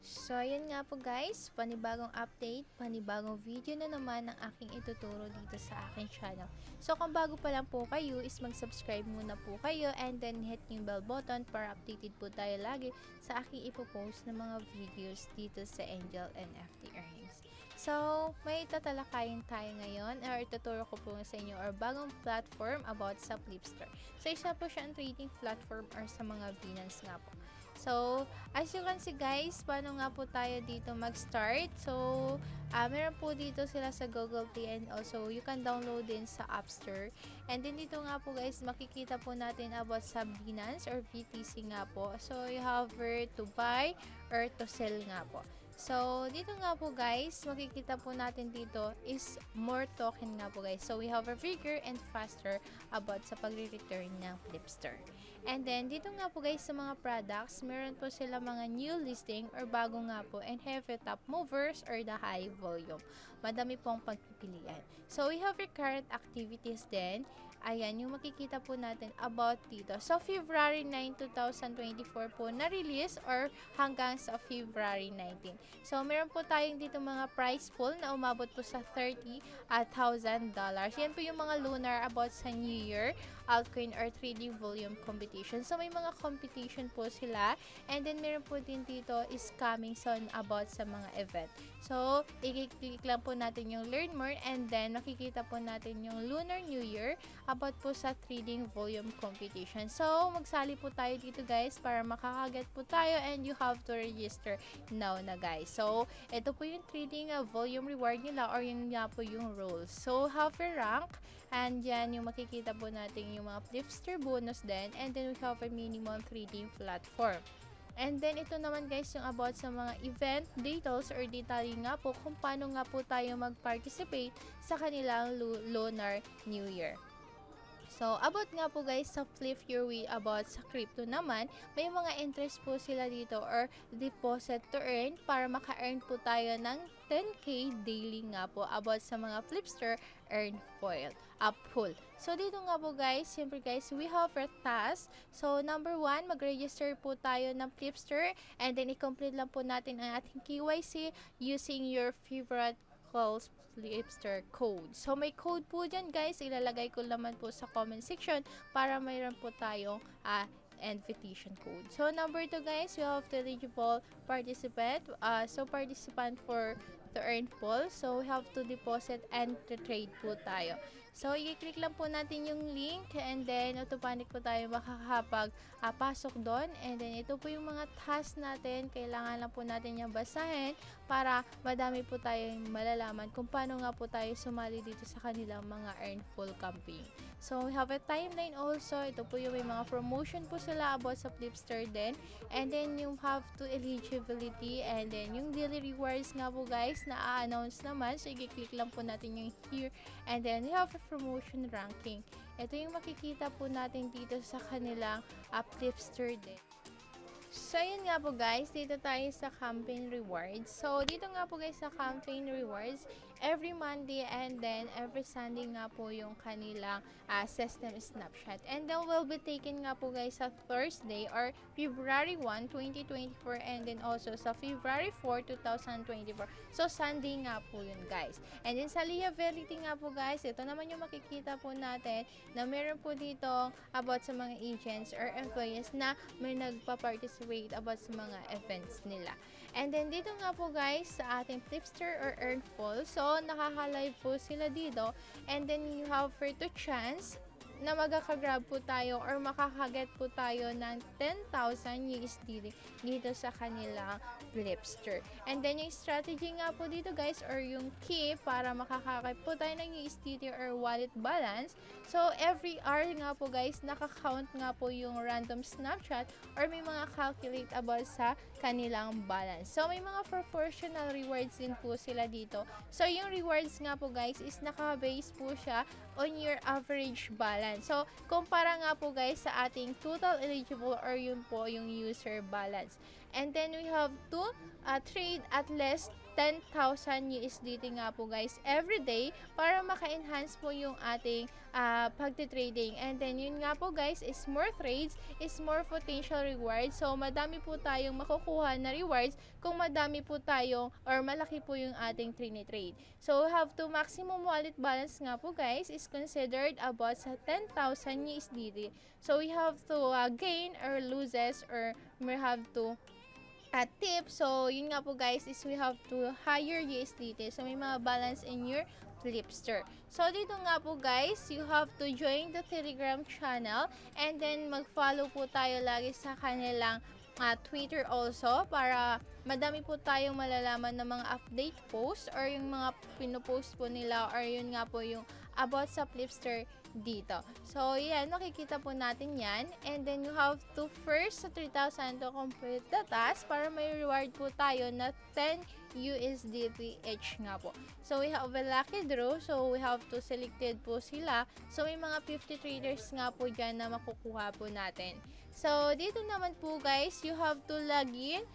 So, ayan nga po guys, panibagong update, panibagong video na naman ang aking ituturo dito sa aking channel. So, kung bago pa lang po kayo, is mag-subscribe muna po kayo and then hit yung bell button para updated po tayo lagi sa aking ipopost na mga videos dito sa Angel NFT Earnings. So, may tatalakayin tayo ngayon or ituturo ko po sa inyo or bagong platform about sa Flipster. So, isa po siya ang trading platform or sa mga Binance nga po. So, as you can see guys, paano nga po tayo dito mag-start? So, meron po dito sila sa Google Play and also you can download din sa App Store. And then dito nga po guys, makikita po natin about sa Binance or BTC nga po. So, you have where to buy or to sell nga po. So, dito nga po guys, makikita po natin dito is more token nga po guys. So, we have a bigger and faster about sa pagre-return ng Flipster. And then, dito nga po guys sa mga products, meron po sila mga new listing or bago nga po and heavy top movers or the high volume. Madami pong pagpipilian. So, we have your current activities then. Ayan, yung makikita po natin about dito. So, February 9, 2024 po na-release or hanggang sa February 19. So, meron po tayong dito mga prize pool na umabot po sa $30,000. Yan po yung mga lunar about sa New Year, altcoin or trading volume competition. So, may mga competition po sila. And then, meron po din dito is coming soon about sa mga event. So, i-click lang po natin yung learn more and then makikita po natin yung Lunar New Year about po sa trading volume competition. So, magsali po tayo dito guys para makakaget po tayo and you have to register now na guys. So, ito po yung trading volume reward nila or yung nga po yung rules. So, have a rank and yan yung makikita po natin yung mga Flipster bonus din and then we have a minimum trading platform. And then, ito naman guys, yung about sa mga event details or detailing nga po kung paano nga po tayo mag-participate sa kanilang Lunar New Year. So, about nga po guys sa Flip Your Way about sa crypto naman, may mga interest po sila dito or deposit to earn para maka-earn po tayo ng 10k daily nga po about sa mga Flipster earn foil pool. So, dito nga po guys, siyempre guys, we have a task. So, number 1, mag-register po tayo ng Flipster and then i-complete lang po natin ang ating KYC using your favorite calls Flipster code. So, may code po dyan guys. Ilalagay ko naman po sa comment section para mayroon po tayong invitation code. So, number 2 guys, we have the eligible participant. So, participant for to earn pool. So, we have to deposit and to trade po tayo. So, i-click lang po natin yung link and then automatic po tayo makakapag-pasok doon. And then, ito po yung mga task natin. Kailangan lang po natin yung basahin para madami po tayong malalaman kung paano nga po tayo sumali dito sa kanilang mga earn full campaign. So, we have a timeline also. Ito po yung may mga promotion po sila about sa Flipster din. And then, you have to eligibility and then yung daily rewards nga po guys na a-announce naman. So, i-click lang po natin yung here. And then, we have a promotion ranking. Ito yung makikita po natin dito sa kanilang Flipster din. So, yun nga po guys, dito tayo sa campaign rewards. So, dito nga po guys sa campaign rewards, every Monday and then every Sunday nga po yung kanilang system snapshot. And then, we'll be taken nga po guys sa Thursday or February 1, 2024 and then also sa February 4, 2024. So, Sunday nga po yun guys. And then, sa liability nga po guys, ito naman yung makikita po natin na meron po dito about sa mga agents or employees na may nagpa-participate about sa mga events nila. And then, dito nga po guys, sa ating Flipster or Earnful, so, nakaka-live po sila dito. And then, you have for to chance na magkakagrab po tayo or makakaget po tayo ng 10,000 USD dito sa kanilang Flipster. And then, yung strategy nga po dito guys or yung key para makakaget po tayo ng USD or wallet balance. So, every hour nga po guys, nakakount nga po yung random snapshot or may mga calculate about sa kanilang balance. So, may mga proportional rewards din po sila dito. So, yung rewards nga po guys is naka-base po siya on your average balance. So, kumpara nga po guys sa ating total eligible or yun po yung user balance. And then we have to trade at least 10,000 USDT nga po guys every day para maka-enhance po yung ating pagte-trading. And then yun nga po guys is more trades is more potential rewards. So madami po tayong makukuha na rewards kung madami po tayong or malaki po yung ating trade. So we have to maximum wallet balance nga po guys is considered about sa 10,000 USDT. So we have to gain or loses or we have to tip. So, yun nga po guys is we have to hire USDT. So, may mga balance in your Flipster. So, dito nga po guys, you have to join the Telegram channel and then mag-follow po tayo lagi sa kanilang Twitter also para madami po tayong malalaman ng mga update post or yung mga pinopost po nila or yun nga po yung about sa Flipster dito. So, yan, makikita po natin yan. And then, you have to first sa 3,000 to complete the task para may reward po tayo na 10 USDT each nga po. So, we have a lucky draw. So, we have to selected po sila. So, may mga 50 traders nga po dyan na makukuha po natin. So, dito naman po guys, you have to log in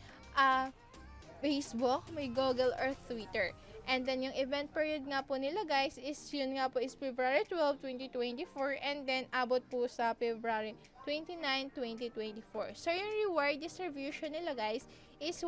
Facebook, may Google or Twitter. And then, yung event period nga po nila guys is yun nga po is February 12, 2024 and then abot po sa February 29, 2024. So, yung reward distribution nila guys is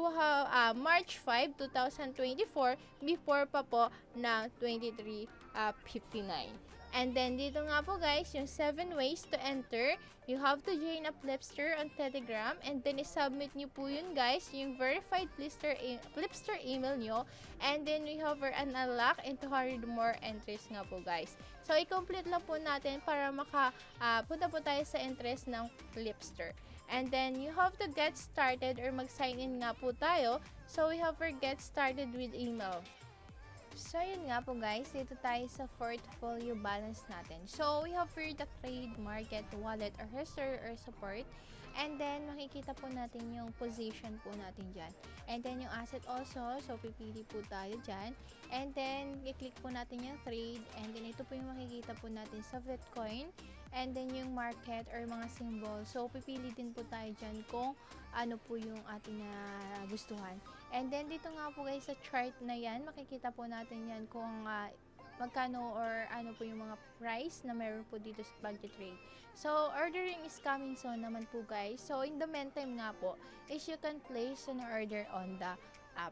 March 5, 2024 before pa po na 23:59. And then, dito nga po guys, yung 7 ways to enter. You have to join a Flipster on Telegram and then i-submit nyo po yun guys, yung verified Flipster email nyo. And then, we have an unlock and 200 more entries nga po guys. So, i-complete lang po natin para punta po tayo sa interest ng Flipster. And then, you have to get started or mag-sign in nga po tayo. So, we have to get started with email. So, yun nga po guys, dito tayo sa portfolio balance natin. So, we have here the trade, market, wallet, or history, or support. And then, makikita po natin yung position po natin dyan. And then, yung asset also. So, pipili po tayo dyan. And then, i-click po natin yung trade. And then, ito po yung makikita po natin sa Bitcoin. And then, yung market or mga symbol. So, pipili din po tayo dyan kung ano po yung ating gustuhan. And then, dito nga po guys sa chart na yan, makikita po natin yan kung magkano or ano po yung mga price na meron po dito sa pag-trade. So, ordering is coming soon naman po guys. So, in the meantime nga po, is you can place an order on the app.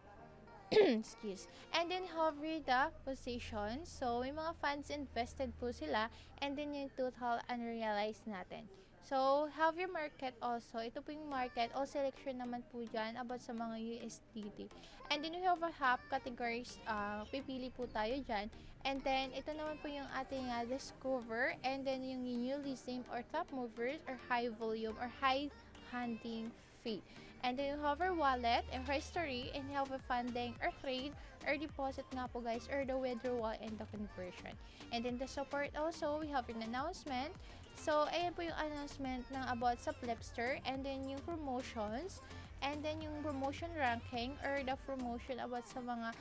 Excuse. And then, hover the position. So, may mga funds invested po sila. And then, yung total unrealized natin. So, have your market also. Ito po yung market. All selection naman po dyan about sa mga USDT. And then, we have a half categories. Pipili po tayo dyan. And then, ito naman po yung ating discover. And then, yung new listing or top movers or high volume or high hunting fee. And then, you have our wallet and history and you have a funding or trade or deposit nga po guys or the withdrawal and the conversion. And then, the support also, we have an announcement. So, ayan po yung announcement ng about sa Flipster and then yung promotions and then yung promotion ranking or the promotion about sa mga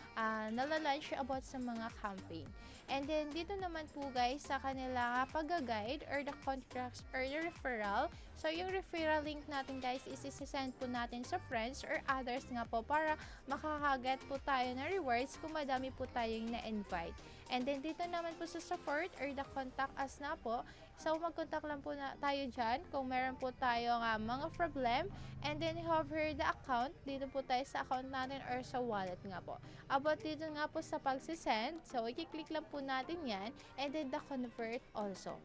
nalalunch about sa mga campaign. And then, dito naman po guys sa kanila pag-guide or the contracts or the referral. So, yung referral link natin guys is isasend po natin sa friends or others nga po para makakaget po tayo na rewards kung madami po tayong na-invite. And then, dito naman po sa support or the contact us na po. So, mag-contact lang po na tayo dyan kung meron po tayong mga problem. And then, hover the account. Dito po tayo sa account natin or sa wallet nga po. About dito nga po sa pagsisend. So, i-click lang po natin yan. And then, the convert also.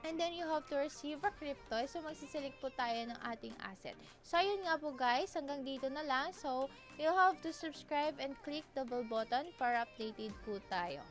And then, you have to receive a crypto. So, magsiselect po tayo ng ating asset. So, yun nga po guys. Hanggang dito na lang. So, you have to subscribe and click the bell button para updated po tayo.